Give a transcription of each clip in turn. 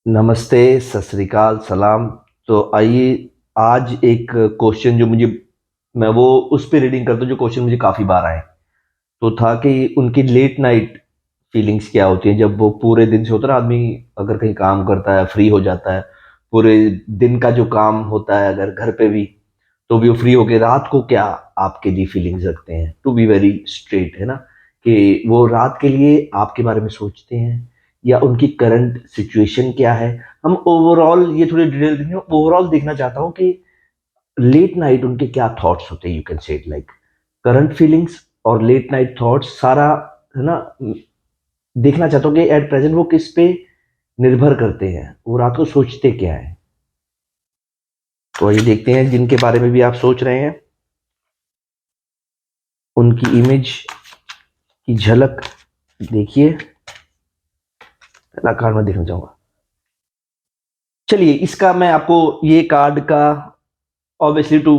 नमस्ते, सत श्री अकाल, सलाम। तो आइए, आज एक क्वेश्चन जो मुझे मैं वो उस पे रीडिंग करता हूँ जो क्वेश्चन मुझे काफ़ी बार आए। तो था कि उनकी लेट नाइट फीलिंग्स क्या होती हैं जब वो पूरे दिन से होता है ना, आदमी अगर कहीं काम करता है, फ्री हो जाता है, पूरे दिन का जो काम होता है अगर घर पे भी, तो भी वो फ्री होके रात को क्या आपके लिए फीलिंग्स रखते हैं? टू बी वेरी स्ट्रेट, है ना? कि वो रात के लिए आपके बारे में सोचते हैं या उनकी करंट सिचुएशन क्या है? हम ओवरऑल ये थोड़ी डिटेल देखेंगे, ओवरऑल देखना चाहता हूँ कि लेट नाइट उनके क्या थॉट्स होते हैं। You can say it like current feelings और लेट नाइट थॉट्स सारा, है ना? देखना चाहता हूँ कि एट प्रेजेंट वो किस पे निर्भर करते हैं, वो रात को सोचते क्या है। तो ये देखते हैं जिनके बारे में भी आप सोच रहे हैं, उनकी इमेज की झलक देखिए। पहला कार्ड मैं देखना चाहूंगा। चलिए, इसका मैं आपको ये कार्ड का, obviously to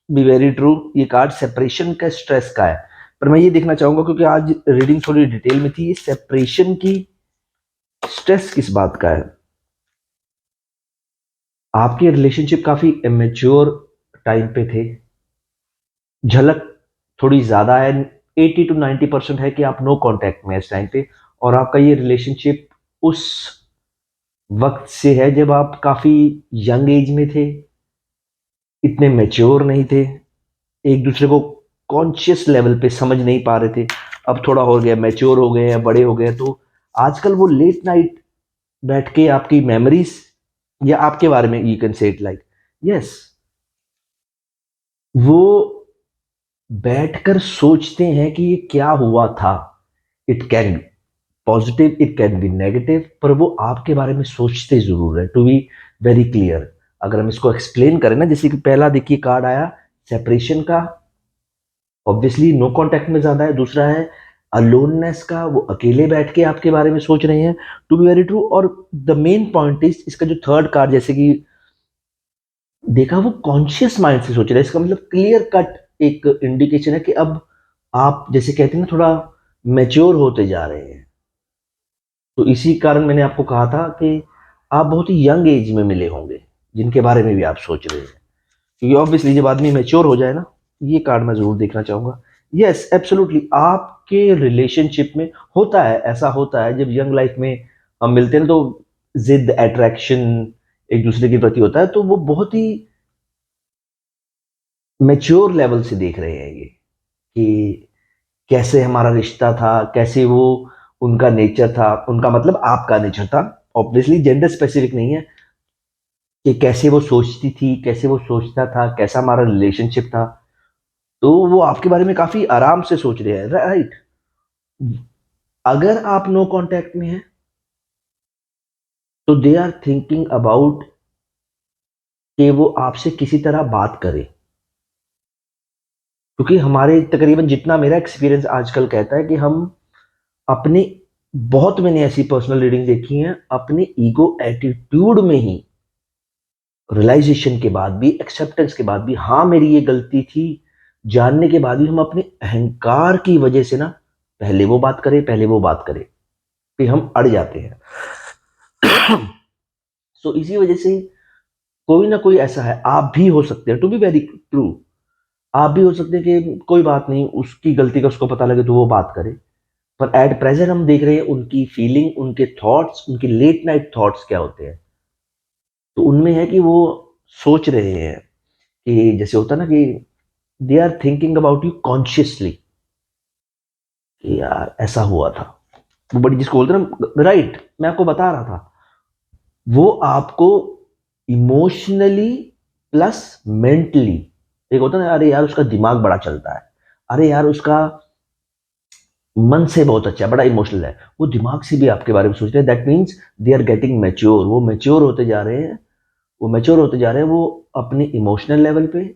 be very true, ये कार्ड सेपरेशन का, स्ट्रेस का है। पर मैं ये देखना चाहूंगा क्योंकि आज रीडिंग थोड़ी डिटेल में थी, ये सेपरेशन की स्ट्रेस किस बात का है? आपके रिलेशनशिप काफी इमेच्योर टाइम पे थे। झलक थोड़ी ज्यादा है, 80 to 90% है कि आप नो कांटेक्ट में इस टाइम पे। और आपका ये रिलेशनशिप उस वक्त से है जब आप काफी यंग एज में थे, इतने मैच्योर नहीं थे, एक दूसरे को कॉन्शियस लेवल पे समझ नहीं पा रहे थे। अब थोड़ा हो गया, मैच्योर हो गए हैं, बड़े हो गए, तो आजकल वो लेट नाइट बैठ के आपकी मेमोरीज या आपके बारे में, you can say it like, yes, वो बैठकर सोचते हैं कि ये क्या हुआ था। It can be positive, it can be negative, पर वो आपके बारे में सोचते जरूर है। टू बी वेरी क्लियर, अगर हम इसको एक्सप्लेन करें ना, जैसे कि पहला देखिए कार्ड आया सेपरेशन का, ऑब्वियसली नो कांटेक्ट में ज्यादा है। दूसरा है अलोननेस का, वो अकेले बैठ के आपके बारे में सोच रहे हैं। To be very true. और द मेन पॉइंट इज, इसका जो थर्ड कार्ड जैसे कि देखा, वो कॉन्शियस माइंड से सोच रहे हैं। इसका मतलब क्लियर कट एक इंडिकेशन है कि अब आप जैसे कहते हैं ना, थोड़ा मैच्योर होते जा रहे हैं। तो इसी कारण मैंने आपको कहा था कि आप बहुत ही यंग एज में मिले होंगे, जिनके बारे में भी आप सोच रहे हैं। क्योंकि ऑब्वियसली जब आदमी मैच्योर हो जाए ना, ये कार्ड मैं जरूर देखना चाहूंगा। यस, एब्सोल्युटली, आपके रिलेशनशिप में होता है, ऐसा होता है जब यंग लाइफ में हम मिलते हैं ना, तो जिद, अट्रैक्शन एक दूसरे के प्रति होता है, तो वो बहुत ही मैच्योर लेवल से देख रहे हैं ये, कि कैसे हमारा रिश्ता था, कैसे वो उनका नेचर था, उनका मतलब आपका नेचर था। ऑब्वियसली जेंडर स्पेसिफिक नहीं है, कि कैसे वो सोचती थी, कैसे वो सोचता था, कैसा हमारा रिलेशनशिप था। तो वो आपके बारे में काफी आराम से सोच रहे हैं, राइट? अगर आप नो कांटेक्ट में हैं, तो दे आर थिंकिंग अबाउट कि वो आपसे किसी तरह बात करे। क्योंकि हमारे तकरीबन, जितना मेरा एक्सपीरियंस आजकल कहता है कि हम अपने, बहुत मैंने ऐसी पर्सनल रीडिंग देखी हैं, अपने ईगो एटीट्यूड में ही, रियलाइजेशन के बाद भी, एक्सेप्टेंस के बाद भी, हाँ मेरी ये गलती थी, जानने के बाद भी हम अपने अहंकार की वजह से ना, पहले वो बात करे, पहले वो बात करे, फिर हम अड़ जाते हैं। सो इसी वजह से कोई ना कोई ऐसा है, आप भी हो सकते हैं, टू बी वेरी ट्रू, आप भी हो सकते हैं कि कोई बात नहीं, उसकी गलती का उसको पता लगे तो वो बात करे। पर एट प्रेजेंट हम देख रहे हैं उनकी फीलिंग, उनके थॉट्स, उनके लेट नाइट थॉट्स क्या होते हैं। तो उनमें है कि वो सोच रहे हैं कि जैसे होता है ना कि they are thinking about you consciously, कि यार ऐसा हुआ था। वो बड़ी, जिसको बोलते हैं ना, राइट, मैं आपको बता रहा था, वो आपको इमोशनली प्लस मेंटली, एक होता है ना, अरे यार उसका दिमाग बड़ा चलता है, अरे यार उसका मन से बहुत अच्छा है, बड़ा इमोशनल है, वो दिमाग से भी आपके बारे में सोच रहे हैं। That means they are getting mature, वो मैच्योर होते जा रहे हैं, वो मैच्योर होते जा रहे हैं, वो अपने इमोशनल लेवल पे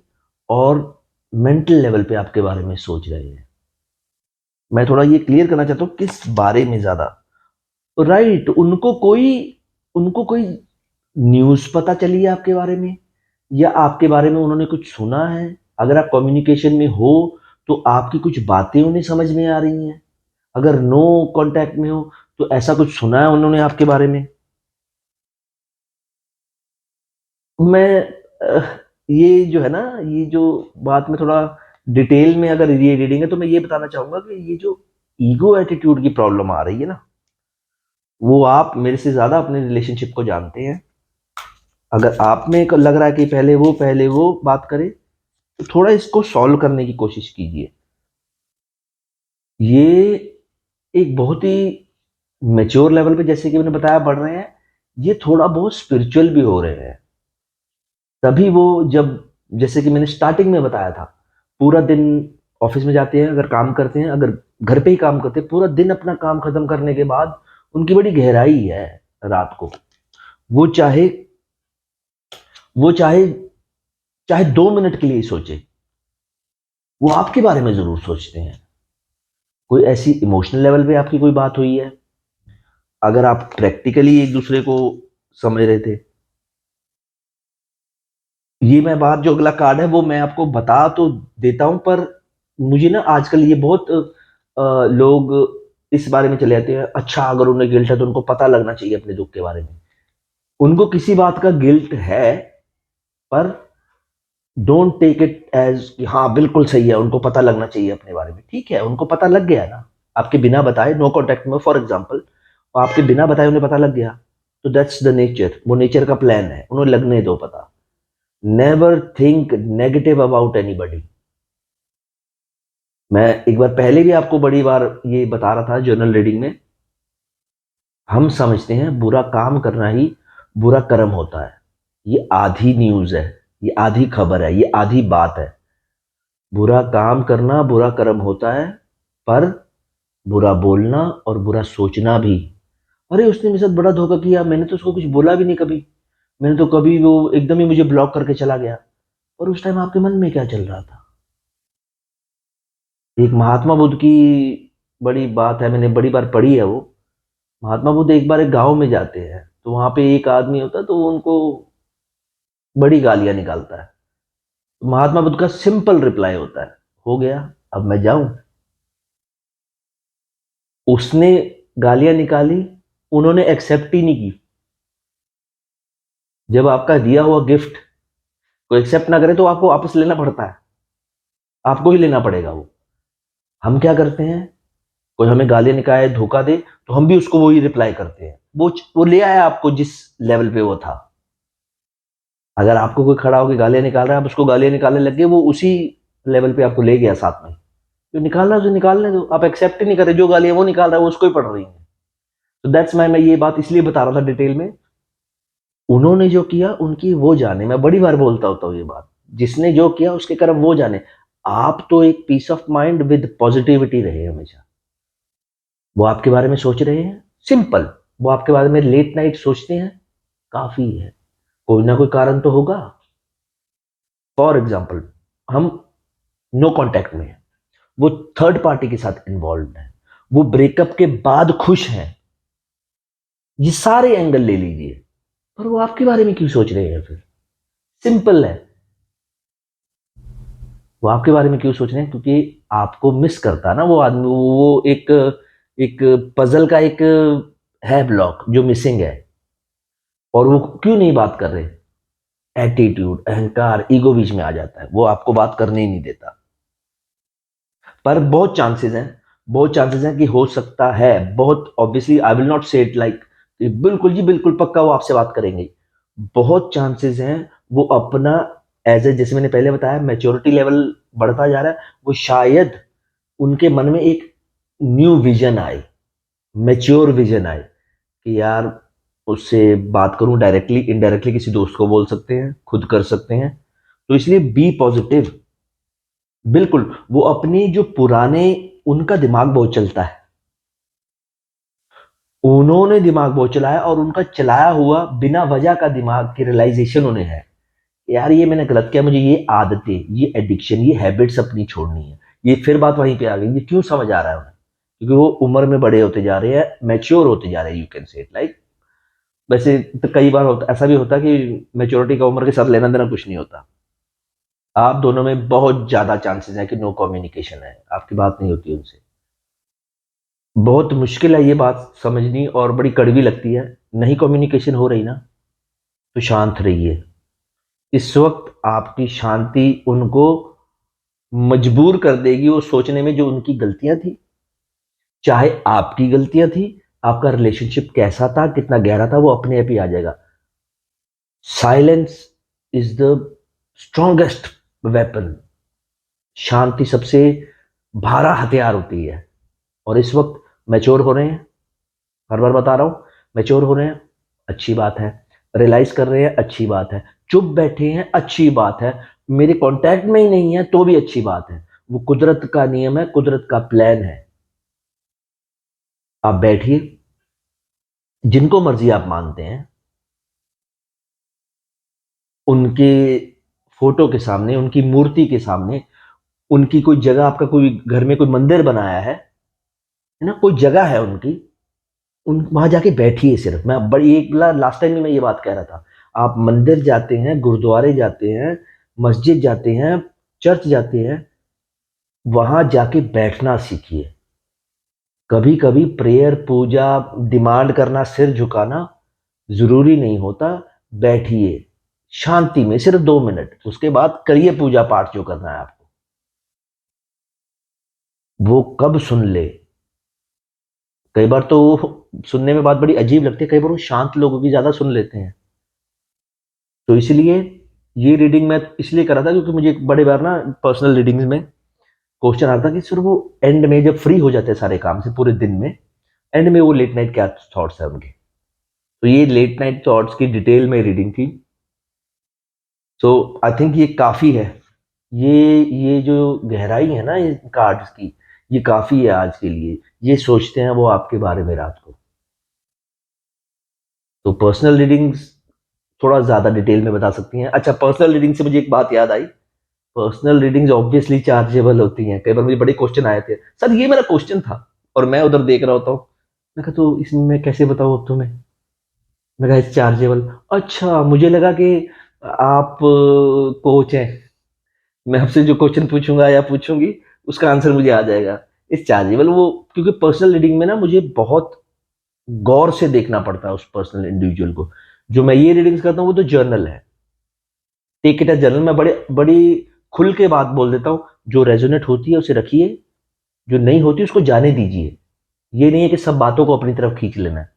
और मेंटल लेवल पे आपके बारे में सोच रहे हैं। मैं थोड़ा ये क्लियर करना चाहता हूँ किस बारे में ज्यादा, राइट? उनको कोई न्यूज़ पता चली है आपके बारे में, या आपके बारे में उन्होंने कुछ सुना है? अगर आप कम्युनिकेशन में हो, तो आपकी कुछ बातें उन्हें समझ में आ रही हैं। अगर नो कांटेक्ट में हो, तो ऐसा कुछ सुना है उन्होंने आपके बारे में? मैं ये जो है ना, ये जो बात में थोड़ा डिटेल में अगर ये रीडिंग है तो मैं ये बताना चाहूंगा कि ये जो ईगो एटीट्यूड की प्रॉब्लम आ रही है ना, वो आप मेरे से ज्यादा अपने रिलेशनशिप को जानते हैं। अगर आप में लग रहा है कि पहले वो बात करे, तो थोड़ा इसको सॉल्व करने की कोशिश कीजिए। ये एक बहुत ही मेच्योर लेवल पे, जैसे कि मैंने बताया, बढ़ रहे हैं। ये थोड़ा बहुत स्पिरिचुअल भी हो रहे हैं। तभी वो, जब, जैसे कि मैंने स्टार्टिंग में बताया था, पूरा दिन ऑफिस में जाते हैं, अगर काम करते हैं, अगर घर पे ही काम करते हैं, पूरा दिन अपना काम खत्म करने के बाद उनकी बड़ी गहराई है रात को। वो चाहे वो चाहे चाहे 2 मिनट के लिए ही सोचे, वो आपके बारे में जरूर सोचते हैं। कोई ऐसी इमोशनल लेवल पे आपकी कोई बात हुई है, अगर आप प्रैक्टिकली एक दूसरे को समझ रहे थे। ये मैं बात, जो अगला कार्ड है वो मैं आपको बता तो देता हूं, पर मुझे ना आजकल ये बहुत लोग इस बारे में चले जाते हैं, अच्छा अगर उन्हें गिल्ट है तो उनको पता लगना चाहिए अपने दुख के बारे में। उनको किसी बात का गिल्ट है, पर डोंट टेक इट एज कि हाँ बिल्कुल सही है, उनको पता लगना चाहिए अपने बारे में। ठीक है, उनको पता लग गया ना, आपके बिना बताए, नो कॉन्टेक्ट में फॉर एग्जाम्पल, आपके बिना बताए उन्हें पता लग गया, तो दैट्स द नेचर, वो नेचर का प्लान है, उन्हें लगने दो पता। Never think negative about anybody. मैं एक बार पहले भी आपको बड़ी बार ये बता रहा था जर्नल रीडिंग में, हम समझते हैं बुरा काम करना ही बुरा कर्म होता है। ये आधी न्यूज है, ये आधी खबर है, ये आधी बात है। बुरा काम करना बुरा कर्म होता है, पर बुरा बोलना और बुरा सोचना भी। अरे उसने मेरे साथ बड़ा धोखा किया, मैंने तो उसको कुछ बोला भी नहीं कभी, मैंने तो कभी, वो एकदम ही मुझे ब्लॉक करके चला गया। और उस टाइम आपके मन में क्या चल रहा था? एक महात्मा बुद्ध की बड़ी बात है, मैंने बड़ी बार पढ़ी है वो। महात्मा बुद्ध एक बार एक गांव में जाते हैं, तो वहां पे एक आदमी होता है, तो वो उनको बड़ी गालियां निकालता है। तो महात्मा बुद्ध का सिंपल रिप्लाई होता है, हो गया, अब मैं जाऊं। उसने गालियां निकाली, उन्होंने एक्सेप्ट ही नहीं की। जब आपका दिया हुआ गिफ्ट कोई एक्सेप्ट ना करे, तो आपको वापस लेना पड़ता है, आपको ही लेना पड़ेगा वो। हम क्या करते हैं, कोई हमें गालियां निकाले, धोखा दे, तो हम भी उसको वही रिप्लाई करते हैं। वो ले आया आपको जिस लेवल पे वो था। अगर आपको कोई खड़ा होकर गालियां निकाल रहा है, आप उसको गालियां निकालने लग गए, वो उसी लेवल पे आपको ले गया साथ में। जो निकालना है जो निकालने दो, आप एक्सेप्ट ही नहीं कर रहे, जो गालियां वो निकाल रहा है वो उसको ही पड़ रही है। तो दैट्स मैं ये बात इसलिए बता रहा था डिटेल में। उन्होंने जो किया उनकी वो जाने, मैं बड़ी बार बोलता होता हूँ ये बात, जिसने जो किया उसके कर्म वो जाने। आप तो एक piece of mind with positivity रहे हमेशा। वो आपके बारे में सोच रहे हैं, सिंपल। वो आपके बारे में लेट नाइट सोचते हैं, काफी है। कोई ना कोई कारण तो होगा। फॉर एग्जाम्पल, हम नो कांटेक्ट में हैं, वो थर्ड पार्टी के साथ इन्वॉल्व है, वो ब्रेकअप के बाद खुश हैं, ये सारे एंगल ले लीजिए, पर वो आपके बारे में क्यों सोच रहे हैं फिर? सिंपल है, वो आपके बारे में क्यों सोच रहे हैं? क्योंकि आपको मिस करता है ना वो आदमी, वो एक एक पजल का एक है ब्लॉक जो मिसिंग है। और वो क्यों नहीं बात कर रहे? एटीट्यूड, अहंकार, ईगो बीच में आ जाता है, वो आपको बात करने ही नहीं देता। पर बहुत चांसेस हैं कि हो सकता है, बहुत ऑब्वियसली आई विल नॉट से इट लाइक बिल्कुल जी बिल्कुल पक्का वो आपसे बात करेंगे। बहुत चांसेस हैं वो अपना, एज ए, जैसे मैंने पहले बताया, मैच्योरिटी लेवल बढ़ता जा रहा है, वो शायद उनके मन में एक न्यू विजन आए, मैच्योर विजन आए कि यार उससे बात करूं, डायरेक्टली इनडायरेक्टली किसी दोस्त को बोल सकते हैं, खुद कर सकते हैं। तो इसलिए बी पॉजिटिव। बिल्कुल, वो अपनी जो पुराने, उनका दिमाग बहुत चलता है, उन्होंने दिमाग बहुत चलाया, और उनका चलाया हुआ बिना वजह का दिमाग की रियलाइजेशन उन्हें है, यार ये मैंने गलत किया, मुझे ये आदतें, ये एडिक्शन, ये हैबिट्स अपनी छोड़नी है। ये फिर बात वहीं पे आ गई, ये क्यों समझ आ रहा है उन्हें? क्योंकि वो उम्र में बड़े होते जा रहे हैं, मैच्योर होते जा रहे हैं, you can say it like. वैसे तो कई बार होता, ऐसा भी होता है कि मैच्योरिटी का उम्र के साथ लेना देना कुछ नहीं होता। आप दोनों में बहुत ज्यादा चांसेस है कि नो कम्युनिकेशन है, आपकी बात नहीं होती उनसे। बहुत मुश्किल है ये बात समझनी, और बड़ी कड़वी लगती है। नहीं कम्युनिकेशन हो रही ना, तो शांत रहिए, इस वक्त आपकी शांति उनको मजबूर कर देगी वो सोचने में जो उनकी गलतियां थी, चाहे आपकी गलतियां थी, आपका रिलेशनशिप कैसा था, कितना गहरा था, वो अपने आप ही आ जाएगा। Silence is the strongest weapon. शांति सबसे भारा हथियार होती है। और इस वक्त मैच्योर हो रहे हैं, हर बार बता रहा हूं, मैच्योर हो रहे हैं, अच्छी बात है। रियलाइज कर रहे हैं, अच्छी बात है। चुप बैठे हैं, अच्छी बात है। मेरे कांटेक्ट में ही नहीं है तो भी अच्छी बात है। वो कुदरत का नियम है, कुदरत का प्लान है। आप बैठिए, जिनको मर्जी आप मानते हैं उनके फोटो के सामने, उनकी मूर्ति के सामने, उनकी कोई जगह, आपका कोई घर में कोई मंदिर बनाया है ना, कोई जगह है उनकी, उन वहां जाके बैठिए। सिर्फ मैं बड़ी एक लास्ट टाइम भी मैं ये बात कह रहा था, आप मंदिर जाते हैं, गुरुद्वारे जाते हैं, मस्जिद जाते हैं, चर्च जाते हैं, वहां जाके बैठना सीखिए। कभी कभी प्रेयर, पूजा, डिमांड करना, सिर झुकाना जरूरी नहीं होता। बैठिए शांति में सिर्फ 2 मिनट, उसके बाद करिए पूजा पाठ जो करना है आपको। वो कब सुन ले। कई बार तो सुनने में बात बड़ी अजीब लगती है, कई बार वो शांत लोगों की ज्यादा सुन लेते हैं। तो इसलिए ये रीडिंग मैं इसलिए करा था क्योंकि मुझे एक बड़े बार ना पर्सनल रीडिंग्स में क्वेश्चन आता था कि सर वो एंड में जब फ्री हो जाते हैं सारे काम से पूरे दिन में, एंड में वो लेट नाइट क्या थॉट्स है उनके। तो ये लेट नाइट थॉट्स की डिटेल में रीडिंग थी। सो आई थिंक ये काफी है। ये ये जो गहराई है ना इन कार्ड्स की, ये काफी है आज के लिए। ये सोचते हैं वो आपके बारे में रात को। तो पर्सनल रीडिंग्स थोड़ा ज्यादा डिटेल में बता सकती हैं। अच्छा, पर्सनल रीडिंग से मुझे एक बात याद आई। पर्सनल रीडिंग्स ऑब्वियसली चार्जेबल होती हैं। कई बार मुझे बड़े क्वेश्चन आए थे, सर ये मेरा क्वेश्चन था, और मैं उधर देख रहा होता हूँ। मैं कहा तो इसमें मैं कैसे बताऊँ अब तुम्हें। मैं कहा चार्जेबल। अच्छा, मुझे लगा कि आप कोच हैं, मैं आपसे जो क्वेश्चन पूछूंगा या पूछूंगी उसका आंसर मुझे आ जाएगा। इस चार्जेबल वो, क्योंकि पर्सनल रीडिंग में ना मुझे बहुत गौर से देखना पड़ता है उस पर्सनल इंडिविजुअल को। जो मैं ये रीडिंग्स करता हूँ वो तो जर्नल है, टेक इट एज जर्नल। मैं बड़े बड़ी खुल के बात बोल देता हूँ। जो रेजोनेट होती है उसे रखिए, जो नहीं होती उसको जाने दीजिए। ये नहीं है कि सब बातों को अपनी तरफ खींच लेना है।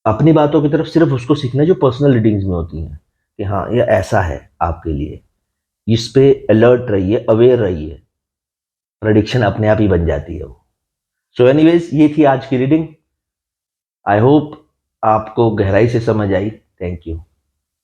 अपनी बातों की तरफ सिर्फ उसको सीखना है जो पर्सनल रीडिंग्स में होती हैं, कि हाँ ये ऐसा है आपके लिए। इस पे अलर्ट रहिए, अवेयर रहिए, प्रेडिक्शन अपने आप ही बन जाती है वो। सो एनीवेज, ये थी आज की रीडिंग। आई होप आपको गहराई से समझ आई। Thank you.